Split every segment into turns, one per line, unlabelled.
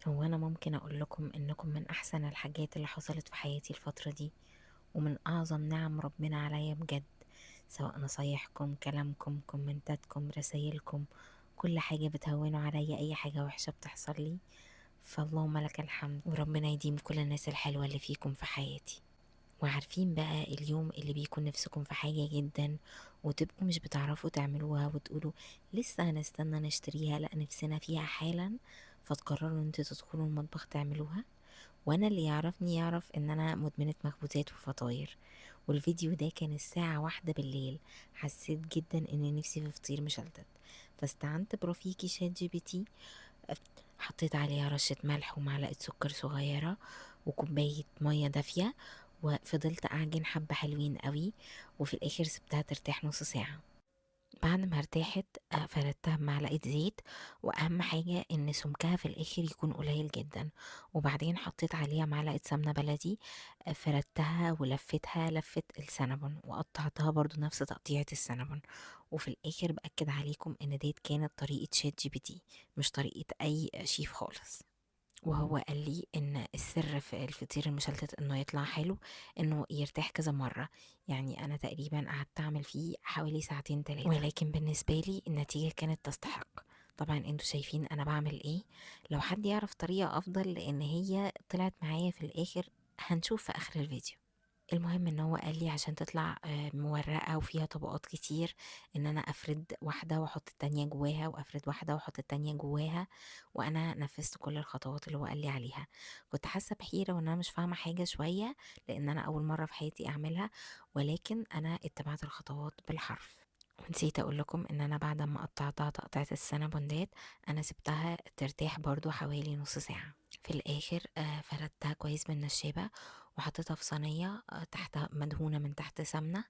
هو أنا ممكن أقول لكم إنكم من أحسن الحاجات اللي حصلت في حياتي الفترة دي، ومن أعظم نعم ربنا عليا بجد، سواء نصايحكم، كلامكم، كومنتاتكم، رسايلكم، كل حاجة بتهونوا عليا أي حاجة وحشة بتحصل لي. فاللهم لك الحمد، وربنا يديم كل الناس الحلوة اللي فيكم في حياتي. وعارفين بقى اليوم اللي بيكون نفسكم في حاجة جدا وتبقوا مش بتعرفوا تعملوها وتقولوا لسه هنستنى نشتريها، لا نفسنا فيها حالا، فتقرروا ان انتوا تدخلوا المطبخ تعملوها. وانا اللي يعرفني يعرف ان انا مدمنة مخبوزات وفطاير، والفيديو ده كان الساعة 1 بالليل. حسيت جدا ان نفسي في فطير مشلتت، فاستعنت برفيقي شات جي بي تي. حطيت عليها رشة ملح ومعلقة سكر صغيرة وكوباية مية دافية، وفضلت أعجن حبة حلوين قوي، وفي الآخر سبتها ترتاح نص ساعة. بعد ما ارتاحت فردتها بمعلقة زيت، وأهم حاجة إن سمكها في الآخر يكون قليل جدا. وبعدين حطيت عليها معلقة سمنة بلدي، فردتها ولفتها لفة السنابون وقطعتها برضو نفس تقطيعة السنابون. وفي الآخر بأكد عليكم إن ديت كانت طريقة شات جي بي تي، مش طريقة أي شيف خالص. وهو قال لي ان السر في الفطير المشلتت انه يطلع حلو، انه يرتاح كذا مرة. يعني انا تقريبا قعدت اعمل فيه حوالي ساعتين تلاتة، ولكن بالنسبة لي النتيجة كانت تستحق. طبعا انتوا شايفين انا بعمل ايه. لو حد يعرف طريقة افضل لان هي طلعت معايا في الاخر، هنشوف في اخر الفيديو. المهم ان هو قال لي عشان تطلع مورقة وفيها طبقات كتير، ان انا افرد واحدة واحط التانية جواها، وافرد واحدة واحط التانية جواها. وانا نفذت كل الخطوات اللي هو قال لي عليها. كنت حاسة بحيرة وان انا مش فاهمة حاجة شوية، لان انا اول مرة في حياتي اعملها، ولكن انا اتبعت الخطوات بالحرف. ونسيت اقول لكم ان انا بعد ما قطعتها تقطعة السنابون، انا سبتها ترتاح برضو حوالي نص ساعة. في الاخر فردتها كويس بالنشابة، وحطيتها في صينية تحت مدهونة من تحت سمنة،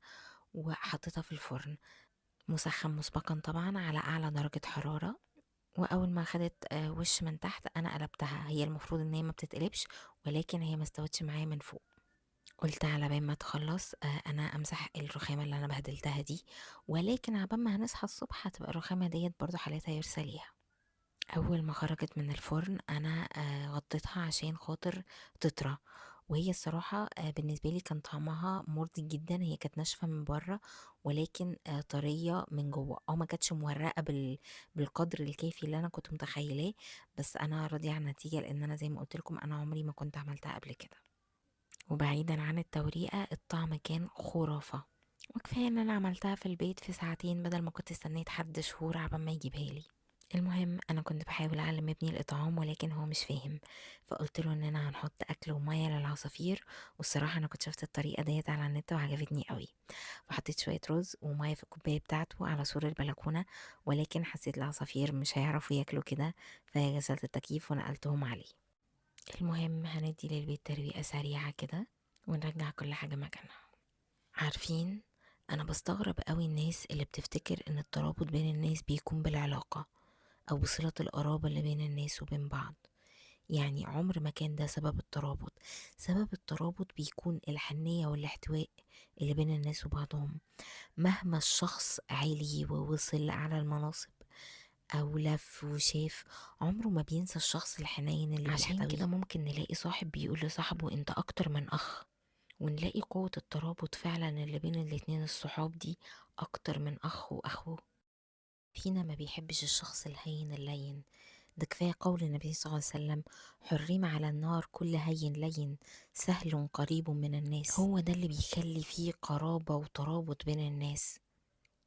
وحطيتها في الفرن مسخن مسبقا طبعا على اعلى درجة حرارة. واول ما خدت وش من تحت انا قلبتها. هي المفروض ان هي ما بتتقلبش، ولكن هي ما استوتش معايا من فوق. قلت على بال ما تخلص انا امسح الرخامة اللي انا بهدلتها دي، ولكن عبال ما هنصحى الصبح هتبقى الرخامة ديت برضو حالتها يرسى ليها. اول ما خرجت من الفرن انا غطيتها عشان خاطر تطرى. وهي الصراحة بالنسبة لي كان طعمها مرضي جدا. هي كانت ناشفة من بره، ولكن طرية من جوه، او ما كانتش مورقة بالقدر الكافي اللي انا كنت متخيلاه. بس انا راضية عن النتيجة، لان انا زي ما قلت لكم انا عمري ما كنت عملتها قبل كده. وبعيدا عن التوريقة، الطعم كان خرافة. وكفاية ان انا عملتها في البيت في ساعتين، بدل ما كنت استنيت حد شهور عبال ما يجيبها لي. المهم انا كنت بحاول اعلم ابني الاطعام، ولكن هو مش فاهم. فقلت له اننا هنحط اكل وميه للعصافير. والصراحه انا كنت شفت الطريقه ديت على النت وعجبتني قوي. فحطيت شويه رز وميه في الكوبايه بتاعته على سور البلكونه، ولكن حسيت العصافير مش هيعرفوا ياكلوا كده، فغسلت التكييف ونقلتهم عليه. المهم هندي للبيت ترويقه سريعه كده، ونرجع كل حاجه مكانها. عارفين، انا بستغرب قوي الناس اللي بتفتكر ان الترابط بين الناس بيكون بالعلاقه، أو بصلة القرابة اللي بين الناس وبين بعض. يعني عمر ما كان ده سبب الترابط. سبب الترابط بيكون الحنية والاحتواء اللي بين الناس وبعضهم. مهما الشخص عالي ووصل لأعلى المناصب أو لف وشاف، عمره ما بينسى الشخص الحنين اللي عشان بيحتويه. كده ممكن نلاقي صاحب بيقول لصاحبه انت أكتر من أخ، ونلاقي قوة الترابط فعلا اللي بين الاتنين الصحاب دي أكتر من أخ وأخوه. فينا ما بيحبش الشخص الهين اللين. ده كفاية قول النبي صلى الله عليه وسلم: حرم على النار كل هين لين سهل قريب من الناس. هو ده اللي بيخلي فيه قرابة وترابط بين الناس.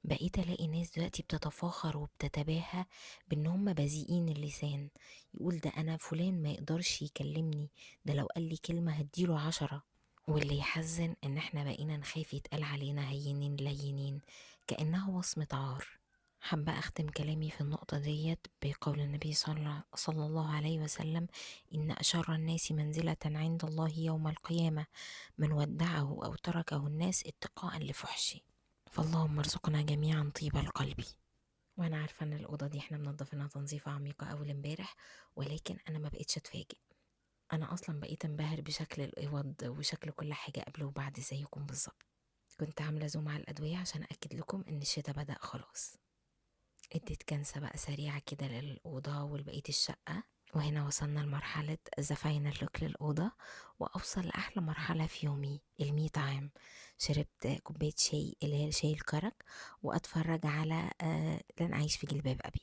بقيت الاقي ناس دلوقتي بتتفاخر وبتتباهى بان هم بذيئين اللسان. يقول ده انا فلان ما يقدرش يكلمني، ده لو قال لي كلمة هديله 10. واللي يحزن ان احنا بقينا نخاف يتقال علينا هينين لينين، كأنها وصمة عار. حابة أختم كلامي في النقطة ديت بقول النبي صلى الله عليه وسلم: إن أشر الناس منزلة عند الله يوم القيامة من ودعه أو تركه الناس اتقاء لفحشه. فاللهم ارزقنا جميعا طيب القلب. وأنا عارفة إن الأوضة دي احنا منضفينها تنظيفة عميقة أول امبارح، ولكن أنا ما بقيتش أتفاجئ. أنا أصلا بقيت انبهر بشكل الأوض وشكل كل حاجة قبل وبعد زيكم بالظبط. كنت عاملة زوم على الأدوية عشان أكد لكم إن الشتا بدأ خلاص. اديت كنسة بقى سريعة كده للأوضة ولبقية الشقة، وهنا وصلنا لمرحلة the final look للأوضة، وأوصل لأحلى مرحلة في يومي المي تايم. شربت كوباية شاي اللي هي شاي الكرك، وأتفرج على لن أعيش في جلباب أبي.